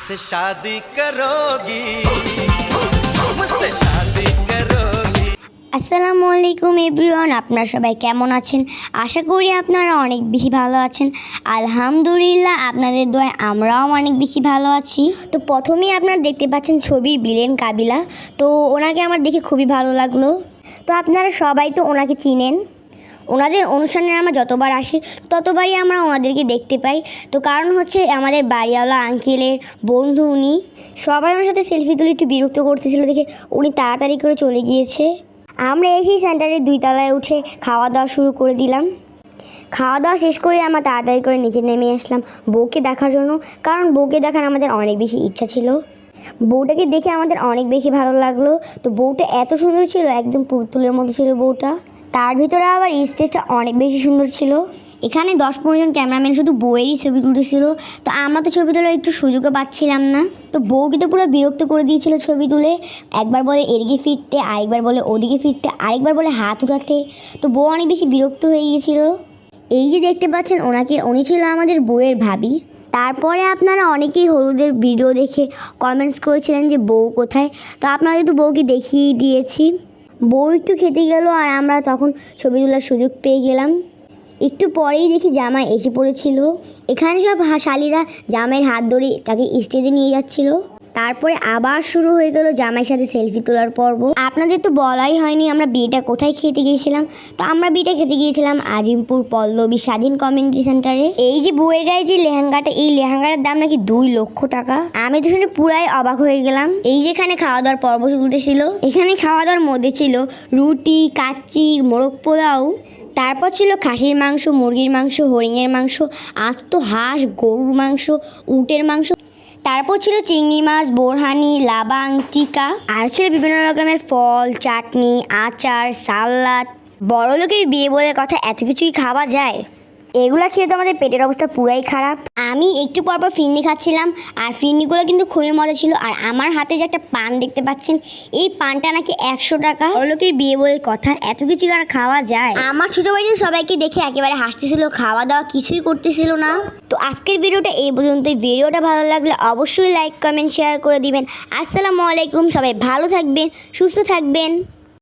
मुझसे शादी करोगी मुझसे शादी करोगी। আসসালামু আলাইকুম এভরিওয়ান, আপনারা সবাই কেমন আছেন? আশা করি আপনারা অনেক বেশি ভালো আছেন। আলহামদুলিল্লাহ, আপনাদের দোয়ায় আমরাও অনেক বেশি ভালো আছি। তো প্রথমেই আপনারা দেখতে পাচ্ছেন ছবির বিলেন কাবিলা। তো ওনাকে আমার দেখে খুবই ভালো লাগলো। তো আপনারা সবাই তো ওনাকে চিনেন। ওনাদের অনুষ্ঠানে আমরা যতবার আসি ততবারই আমরা ওনাদেরকে দেখতে পাই। তো কারণ হচ্ছে আমাদের বাড়িওয়ালা আঙ্কেলের বন্ধু উনি। সবাই ওনার সাথে সেলফি তুলে একটু বিরক্ত করতেছিল দেখে উনি তাড়াতাড়ি করে চলে গিয়েছে। আমরা এসেই সেন্টারের 2 তলায় উঠে খাওয়া দাওয়া শুরু করে দিলাম। খাওয়া দাওয়া শেষ করে আমরা তাড়াতাড়ি করে নিচে নেমে আসলাম বউকে দেখার জন্য, কারণ বউকে দেখার আমাদের অনেক বেশি ইচ্ছা ছিল। বউটাকে দেখে আমাদের অনেক বেশি ভালো লাগলো। তো বউটা এত সুন্দর ছিল, একদম পুতুলের মতো ছিল বউটা। তার ভিতরে আবার স্টেজটা অনেক বেশি সুন্দর ছিল। এখানে 10-15 জন ক্যামেরাম্যান শুধু বউয়েরই ছবি তুলতেছিল। তো আমরা তো ছবি তোলার একটু সুযোগও পাচ্ছিলাম না। তো বউকে তো পুরো বিরক্ত করে দিয়েছিল ছবি তুলে। একবার বলে এদিকে ফিরতে, আরেকবার বলে ওদিকে ফিরতে, আরেকবার বলে হাত উঠাতে। তো বউ অনেক বেশি বিরক্ত হয়ে গিয়েছিল। এই যে দেখতে পাচ্ছেন উনি ছিল আমাদের বউয়ের ভাবি। তারপরে আপনারা অনেকেই হলুদের ভিডিও দেখে কমেন্টস করেছিলেন যে বউ কোথায়। তো আপনাদের তো বউকে দেখিয়েই দিয়েছি। বউ একটু খেতে গেল আর আমরা তখন ছবি তোলার সুযোগ পেয়ে গেলাম। একটু পরেই দেখি জামাই এসে পড়েছিল। এখানে সব শালিরা জামাইয়ের হাত ধরে তাকে স্টেজে নিয়ে যাচ্ছিল। তারপরে আবার শুরু হয়ে গেল জামাইয়ের সাথে সেলফি তোলার পর্ব। আপনাদের তো বলাই হয়নি আমরা বিয়েটা কোথায় খেতে গিয়েছিলাম। তো আমরা বিয়েটা খেতে গিয়েছিলাম আজিমপুর পল্লবী স্বাধীন কমিউনিটি সেন্টারে। এই যে বউয়ের গায়ে যে লেহেঙ্গাটা, এই লেহেঙ্গাটার দাম নাকি 2 লক্ষ টাকা। আমি তো শুনে পুরাই অবাক হয়ে গেলাম। এই যেখানে খাওয়া দাওয়ার পর্ব চলতেছিল, এখানে খাওয়া দাওয়ার মধ্যে ছিল রুটি, কাচ্চি, মোরগ পোলাও, তারপর ছিল খাসির মাংস, মুরগির মাংস, হরিণের মাংস, আস্ত হাঁস, গরুর মাংস, উটের মাংস, তারপর ছিল চিংড়ি মাছ, বোরহানি, লাবাং, টিকা, আর ছিল বিভিন্ন রকমের ফল, চাটনি, আচার, সালাদ। বড় লোকের বিয়ে বলে কথা, এত কিছুই খাওয়া যায়? এগুলা খেয়ে তো আমাদের পেটের অবস্থা পুরাই খারাপ। আমি একটু পরপর ফিরনি খাচ্ছিলাম, আর ফিরনিগুলো কিন্তু খুবই মজা ছিল। আর আমার হাতে যে একটা পান দেখতে পাচ্ছেন, এই পানটা নাকি 100 টাকা। বড় লোকের বিয়ে বলে কথা, এত কিছু আর খাওয়া যায়? আমার ছোট ভাই সবাইকে দেখে একেবারে হাসতেছিল, খাওয়া দাওয়া কিছুই করতেছিল না। তো আজকের ভিডিওটা এই পর্যন্তই। ভিডিওটা ভালো লাগলে অবশ্যই লাইক, কমেন্ট, শেয়ার করে দিবেন। আসসালামু আলাইকুম, সবাই ভালো থাকবেন, সুস্থ থাকবেন।